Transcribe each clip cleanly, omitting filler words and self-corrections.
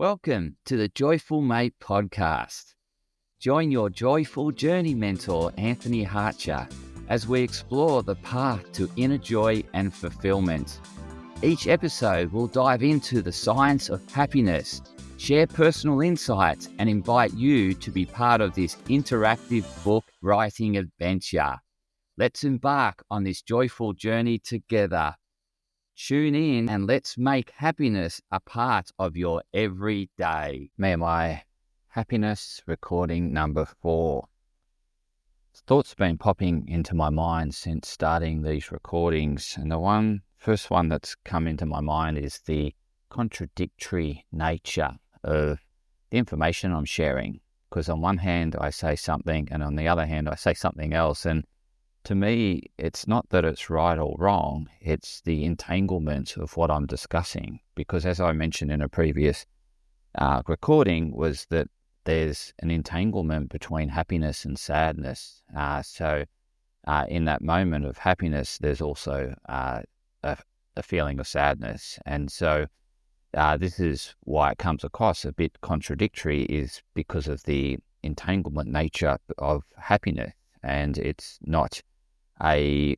Welcome to the Joyful Mate podcast. Join your joyful journey mentor, Anthony Hartcher, as we explore the path to inner joy and fulfillment. Each episode will dive into the science of happiness, share personal insights, and invite you to be part of this interactive book writing adventure. Let's embark on this joyful journey together. Tune in and let's make happiness a part of your everyday. Me&my happiness recording number 4. Thoughts have been popping into my mind since starting these recordings, and the first one that's come into my mind is the contradictory nature of the information I'm sharing. Because on one hand I say something and on the other hand I say something else, and to me, it's not that it's right or wrong, it's the entanglement of what I'm discussing. Because as I mentioned in a previous recording, was that there's an entanglement between happiness and sadness. So in that moment of happiness, there's also a feeling of sadness. And so this is why it comes across a bit contradictory, is because of the entanglement nature of happiness. And it's not a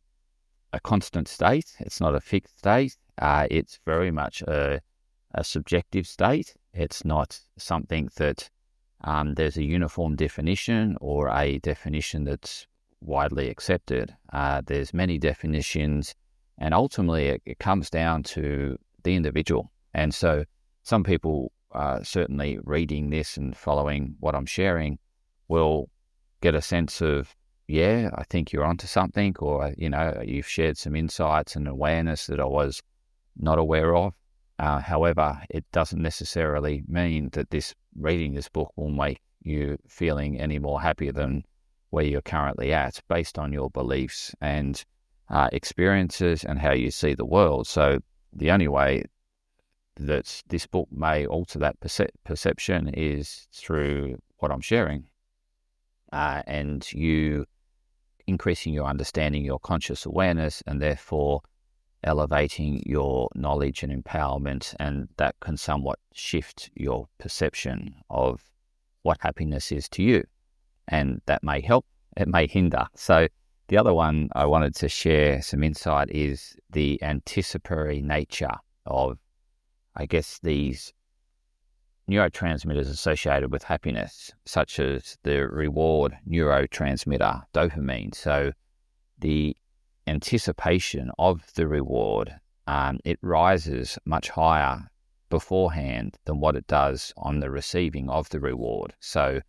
constant state. It's not a fixed state. It's very much a subjective state. It's not something that there's a uniform definition or a definition that's widely accepted. There's many definitions, and ultimately it comes down to the individual. And so some people, certainly reading this and following what I'm sharing, will get a sense of, yeah, I think you're onto something, or, you've shared some insights and awareness that I was not aware of. However, it doesn't necessarily mean that reading this book will make you feeling any more happier than where you're currently at, based on your beliefs and experiences and how you see the world. So the only way that this book may alter that perception is through what I'm sharing. And you increasing your understanding, your conscious awareness, and therefore elevating your knowledge and empowerment, and that can somewhat shift your perception of what happiness is to you. And that may help, it may hinder. So the other one I wanted to share some insight is the anticipatory nature of, I guess, these neurotransmitters associated with happiness, such as the reward neurotransmitter, dopamine. So the anticipation of the reward, it rises much higher beforehand than what it does on the receiving of the reward. So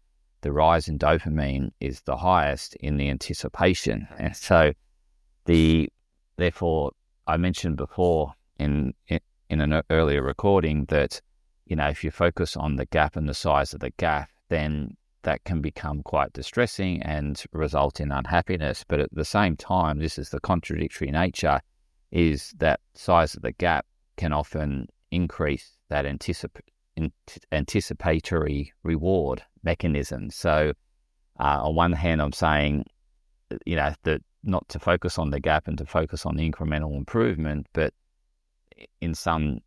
the rise in dopamine is the highest in the anticipation. And so therefore, I mentioned before in an earlier recording that, if you focus on the gap and the size of the gap, then that can become quite distressing and result in unhappiness. But at the same time, this is the contradictory nature, is that size of the gap can often increase that anticipatory reward mechanism. So on one hand, I'm saying, that not to focus on the gap and to focus on the incremental improvement, but in some,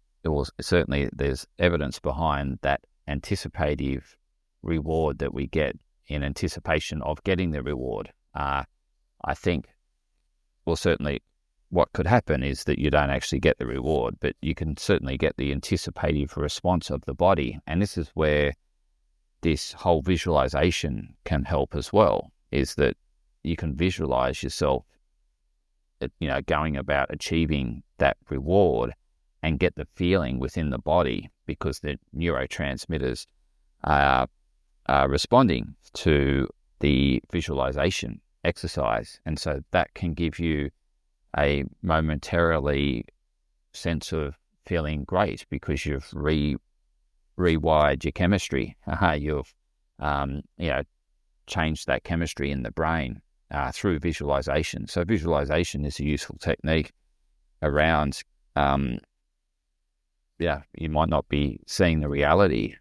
certainly there's evidence behind that anticipative reward that we get in anticipation of getting the reward. I think, certainly what could happen is that you don't actually get the reward, but you can certainly get the anticipative response of the body. And this is where this whole visualization can help as well, is that you can visualize yourself, going about achieving that reward and get the feeling within the body, because the neurotransmitters are responding to the visualization exercise. And so that can give you a momentarily sense of feeling great, because you've rewired your chemistry. You've changed that chemistry in the brain through visualization. So visualization is a useful technique around you might not be seeing the reality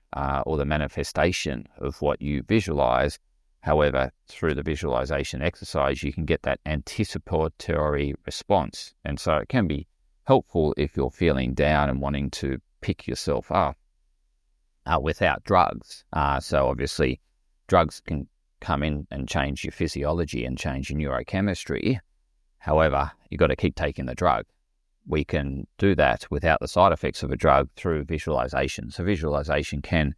or the manifestation of what you visualize. However, through the visualization exercise, you can get that anticipatory response. And so it can be helpful if you're feeling down and wanting to pick yourself up. without drugs. So obviously drugs can come in and change your physiology and change your neurochemistry. However, you've got to keep taking the drug. We can do that without the side effects of a drug through visualization. So visualization can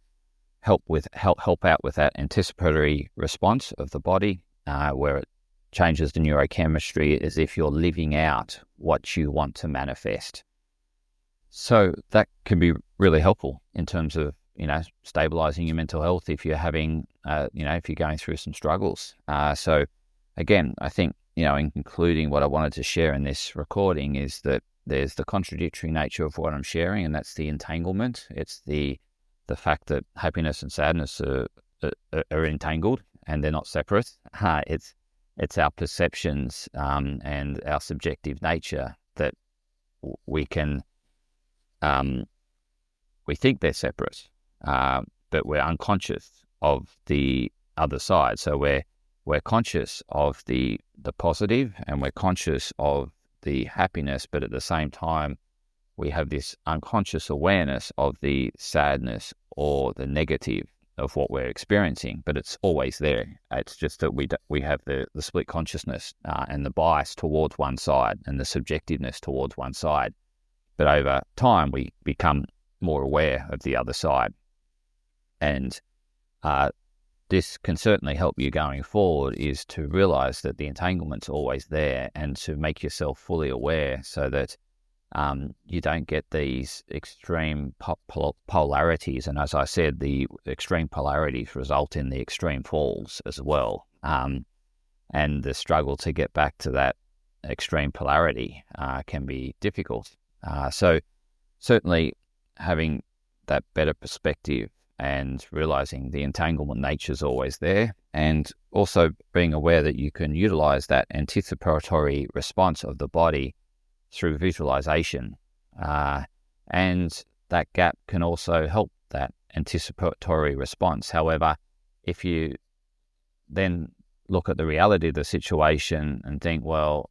help out with that anticipatory response of the body, where it changes the neurochemistry as if you're living out what you want to manifest. So that can be really helpful in terms of, stabilizing your mental health if you're having, if you're going through some struggles. So again, I think, in concluding, what I wanted to share in this recording is that there's the contradictory nature of what I'm sharing, and that's the entanglement. It's the fact that happiness and sadness are entangled and they're not separate. It's our perceptions and our subjective nature that we can we think they're separate, but we're unconscious of the other side. So we're conscious of the positive, and we're conscious of the happiness, but at the same time we have this unconscious awareness of the sadness or the negative of what we're experiencing, but it's always there. It's just that we have the split consciousness and the bias towards one side and the subjectiveness towards one side. But over time, we become more aware of the other side. And this can certainly help you going forward, is to realize that the entanglement's always there, and to make yourself fully aware so that you don't get these extreme polarities. And as I said, the extreme polarities result in the extreme falls as well. And the struggle to get back to that extreme polarity can be difficult. So certainly having that better perspective and realizing the entanglement nature is always there, and also being aware that you can utilize that anticipatory response of the body through visualization. And that gap can also help that anticipatory response. However, if you then look at the reality of the situation and think, well,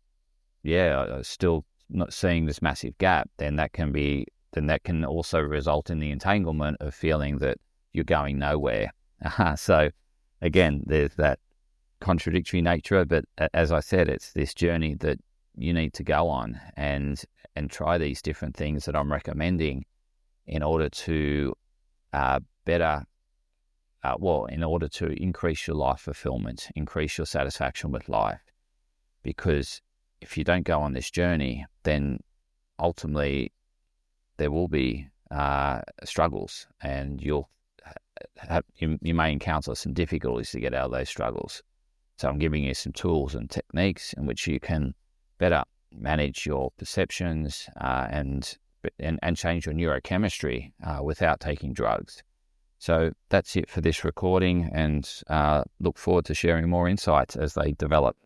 yeah, I'm still not seeing this massive gap, then that can also result in the entanglement of feeling that you're going nowhere. So again, there's that contradictory nature, but as I said, it's this journey that you need to go on and try these different things that I'm recommending in order to in order to increase your life fulfillment, increase your satisfaction with life. Because if you don't go on this journey, then ultimately there will be struggles, and you may encounter some difficulties to get out of those struggles. So I'm giving you some tools and techniques in which you can better manage your perceptions and change your neurochemistry without taking drugs. So that's it for this recording, and look forward to sharing more insights as they develop.